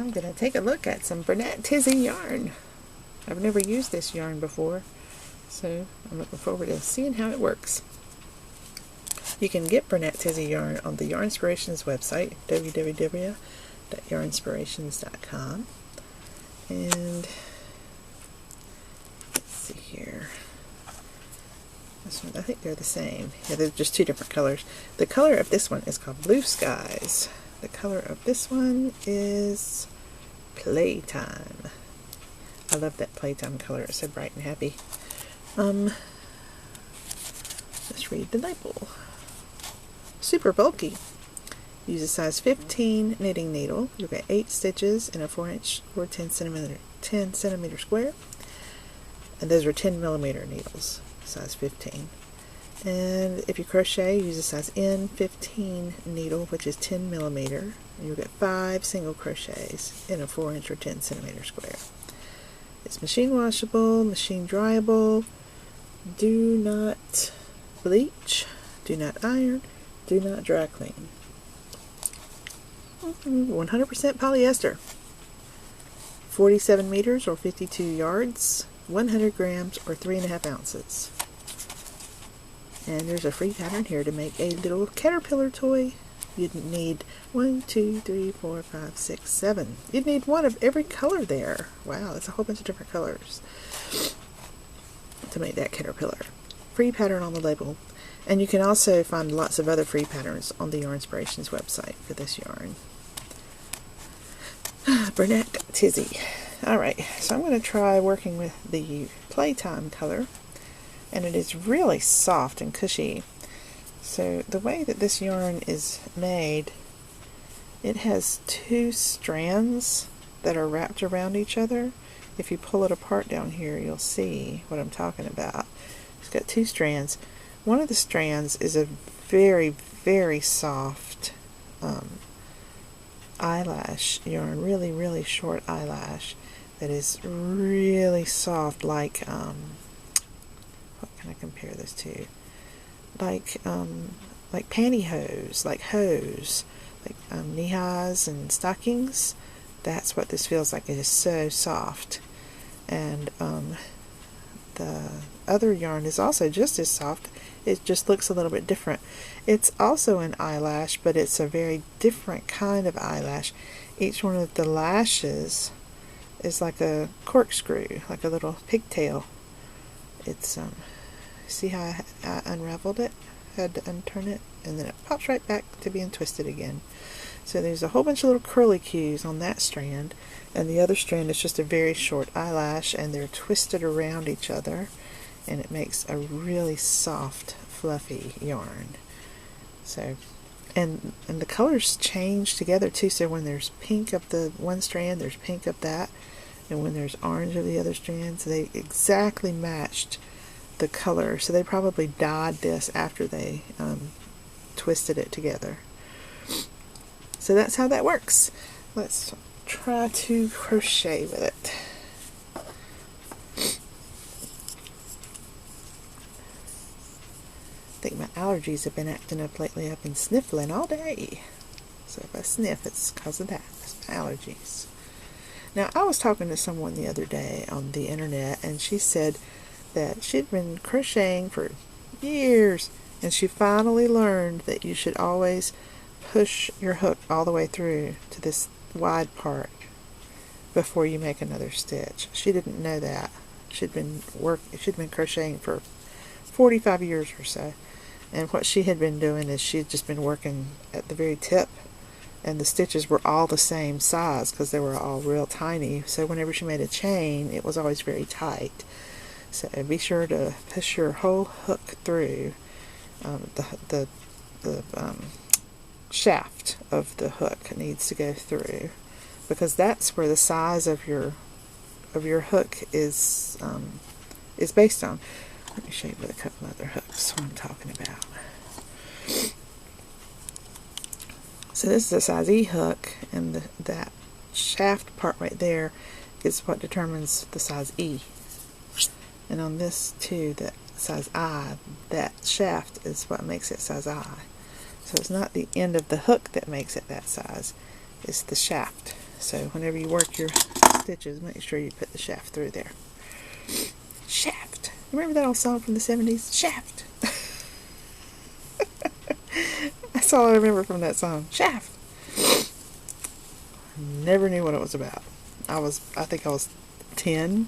I'm going to take a look at some Bernat Tizzy yarn. I've never used this yarn before, so I'm looking forward to seeing how it works. You can get Bernat Tizzy yarn on the Yarnspirations website, www.yarnspirations.com. And let's see here. This one, I think they're the same. Yeah, they're just two different colors. The color of this one is called Blue Skies. The color of this one is Playtime. I love that Playtime color. It's so bright and happy. Let's read the label. Super bulky. Use a size 15 knitting needle. You'll get 8 stitches in a 4-inch or 10 centimeter square. And those are 10 millimeter needles, size 15. And if you crochet, use a size N15 needle, which is 10 millimeter. And you'll get 5 single crochets in a 4-inch or 10 centimeter square. It's machine washable, machine dryable. Do not bleach, do not iron, do not dry clean. 100% polyester. 47 meters or 52 yards, 100 grams or 3.5 ounces. And there's a free pattern here to make a little caterpillar toy. You'd need 1, 2, 3, 4, 5, 6, 7. You'd need one of every color there. Wow, that's a whole bunch of different colors to make that caterpillar. Free pattern on the label. And you can also find lots of other free patterns on the Yarnspirations website for this yarn. Bernat Tizzy. Alright, so I'm going to try working with the Playtime color. And it is really soft and cushy. So the way that this yarn is made, it has 2 strands that are wrapped around each other. If you pull it apart down here, you'll see what I'm talking about. It's got 2 strands. One of the strands is a very, very soft eyelash yarn, really, really short eyelash that is really soft, like, what can I compare this to? Like pantyhose, like hose, like knee-highs and stockings. That's what this feels like. It is so soft. And the other yarn is also just as soft. It just looks a little bit different. It's also an eyelash, but it's a very different kind of eyelash. Each one of the lashes is like a corkscrew, like a little pigtail. It's see how I unraveled it? Had to unturn it, and then it pops right back to being twisted again. So there's a whole bunch of little curly cues on that strand, and the other strand is just a very short eyelash, and they're twisted around each other, and it makes a really soft, fluffy yarn. So, and the colors change together too. So when there's pink of the one strand, there's pink of that, and when there's orange of the other strands, they exactly matched the color. So they probably dyed this after they twisted it together. So that's how that works. Let's try to crochet with it. I think my allergies have been acting up lately. I've been sniffling all day. So if I sniff, it's because of that. It's my allergies. Now, I was talking to someone the other day on the internet, and she said that she'd been crocheting for years, and she finally learned that you should always push your hook all the way through to this wide part before you make another stitch. She didn't know that. She'd been crocheting for 45 years or so, and what she had been doing is she had just been working at the very tip, and the stitches were all the same size because they were all real tiny. So whenever she made a chain, it was always very tight. So be sure to push your whole hook through the shaft of the hook needs to go through, because that's where the size of your hook is based on. Let me show you with a couple other hooks what I'm talking about. So this is a size E hook, and that shaft part right there is what determines the size E. And on this too, that size I, that shaft is what makes it size I. So it's not the end of the hook that makes it that size, it's the shaft. So whenever you work your stitches, make sure you put the shaft through there. Shaft. Remember that old song from the 70s? Shaft. That's all I remember from that song. Shaft. Never knew what it was about. I think I was 10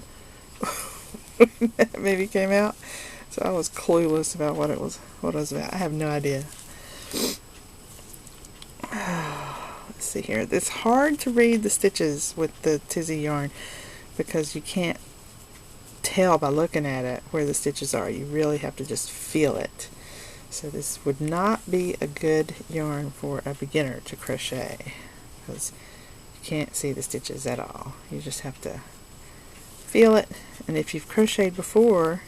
when that movie came out. So I was clueless about what it was about. I have no idea. Let's see here. It's hard to read the stitches with the Tizzy yarn because you can't tell by looking at it where the stitches are. You really have to just feel it. So this would not be a good yarn for a beginner to crochet because you can't see the stitches at all. You just have to feel it, and if you've crocheted before,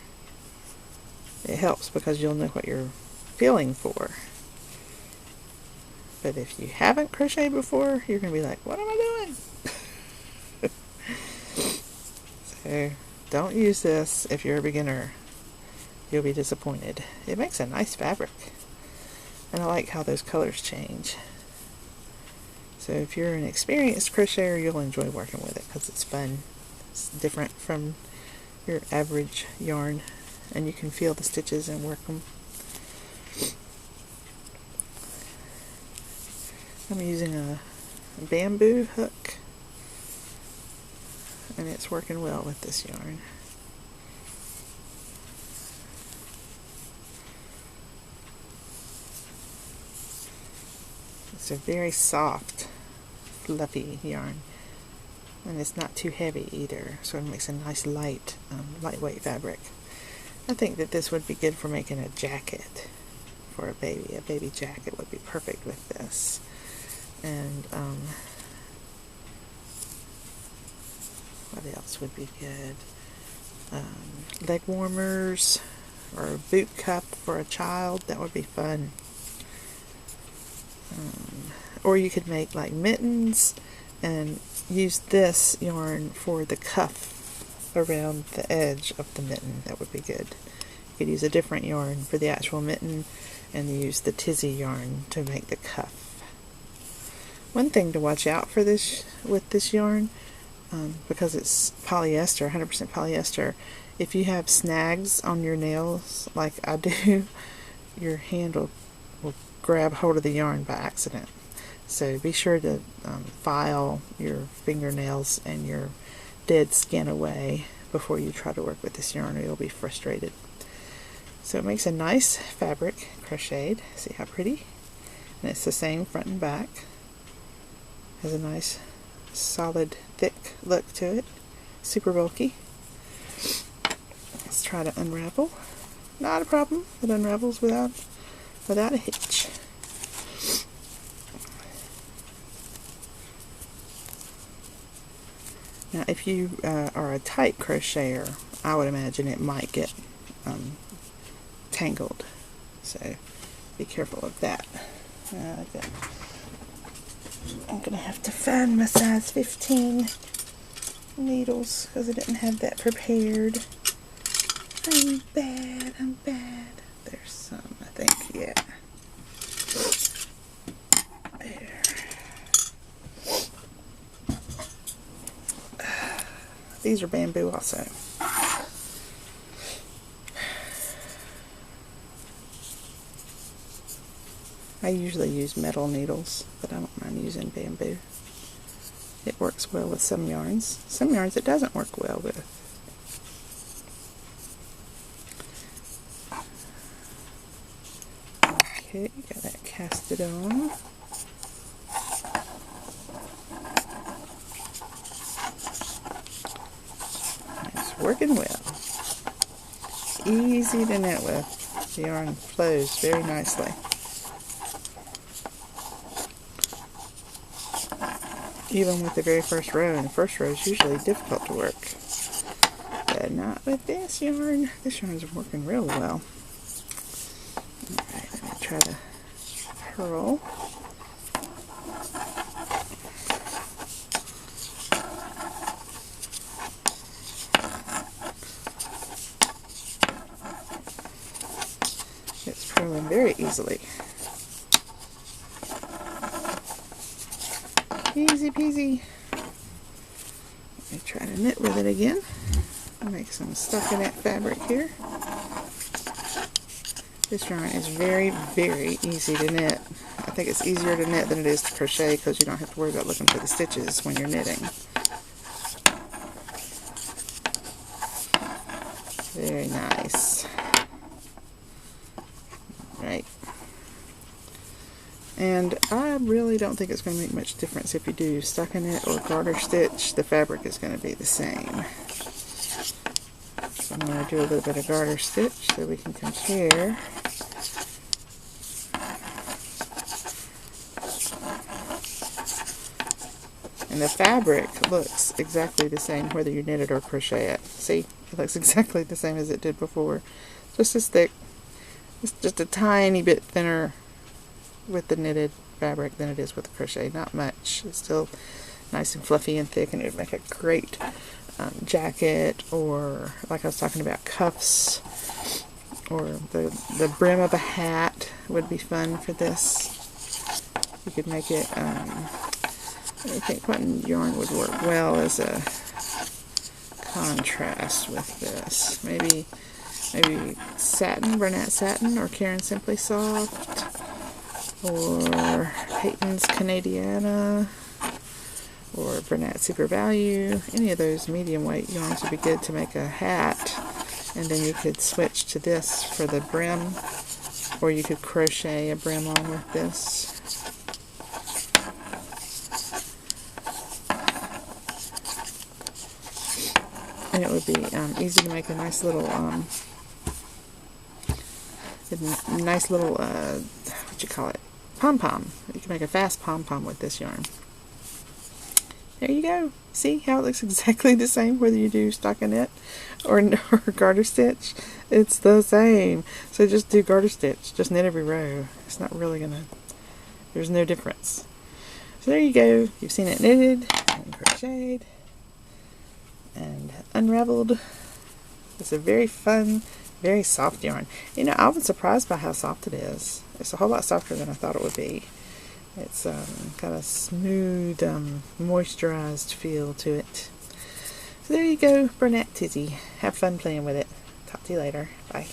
it helps because you'll know what you're feeling for. But if you haven't crocheted before, you're going to be like, what am I doing? So don't use this if you're a beginner. You'll be disappointed. It makes a nice fabric, and I like how those colors change. So if you're an experienced crocheter, you'll enjoy working with it because it's fun. It's different from your average yarn, and you can feel the stitches and work them. I'm using a bamboo hook, and it's working well with this yarn. It's a very soft, fluffy yarn, and it's not too heavy either, so it makes a nice lightweight fabric. I think that this would be good for making a jacket for a baby. A baby jacket would be perfect with this. And what else would be good? Leg warmers or a boot cup for a child. That would be fun. Or you could make like mittens and use this yarn for the cuff around the edge of the mitten. That would be good. You could use a different yarn for the actual mitten and use the Tizzy yarn to make the cuff. One thing to watch out for this with this yarn, because it's polyester, 100% polyester, if you have snags on your nails like I do, your hand will grab hold of the yarn by accident. So be sure to file your fingernails and your dead skin away before you try to work with this yarn, or you'll be frustrated. So it makes a nice fabric crocheted. See how pretty? And it's the same front and back. Has a nice solid thick look to it. Super bulky. Let's try to unravel. Not a problem. It unravels without a hitch. Now if you are a tight crocheter, I would imagine it might get tangled. So be careful of that. I'm going to have to find my size 15 needles because I didn't have that prepared. I'm bad. There's some, I think, yeah. There. These are bamboo also. I usually use metal needles, but I don't mind using bamboo. It works well with some yarns. Some yarns it doesn't work well with. Okay, got that casted on. It's working well. Easy to knit with. The yarn flows very nicely. Even with the very first row, and the first row is usually difficult to work. But not with this yarn. This yarn is working real well. Alright, let me try to purl. It's purling very easily. Easy peasy. Let me try to knit with it again. Make some stockinette fabric here. This yarn is very, very easy to knit. I think it's easier to knit than it is to crochet because you don't have to worry about looking for the stitches when you're knitting. Very nice. Right. And I really don't think it's going to make much difference if you do stockinette or garter stitch. The fabric is going to be the same. So I'm going to do a little bit of garter stitch so we can compare. And the fabric looks exactly the same whether you knit it or crochet it. See? It looks exactly the same as it did before. Just as thick. It's just a tiny bit thinner with the knitted fabric than it is with the crochet. Not much. It's still nice and fluffy and thick, and it would make a great jacket, or like I was talking about, cuffs, or the brim of a hat would be fun for this. You could make it, I think what yarn would work well as a contrast with this. Maybe satin, Bernat satin, or Caron Simply Soft, or Peyton's Canadiana, or Bernat Super Value. Any of those medium weight yarns would be good to make a hat, and then you could switch to this for the brim, or you could crochet a brim on with this. And it would be easy to make a nice little what you call it, pom-pom. You can make a fast pom-pom with this yarn. There you go. See how it looks exactly the same whether you do stockinette or garter stitch? It's the same. So just do garter stitch. Just knit every row. It's not really gonna, there's no difference. So there you go. You've seen it knitted and crocheted and unraveled. It's a very fun, very soft yarn. You know, I was surprised by how soft it is. It's a whole lot softer than I thought it would be. It's got a smooth, moisturized feel to it. So there you go, Bernat Tizzy. Have fun playing with it. Talk to you later. Bye.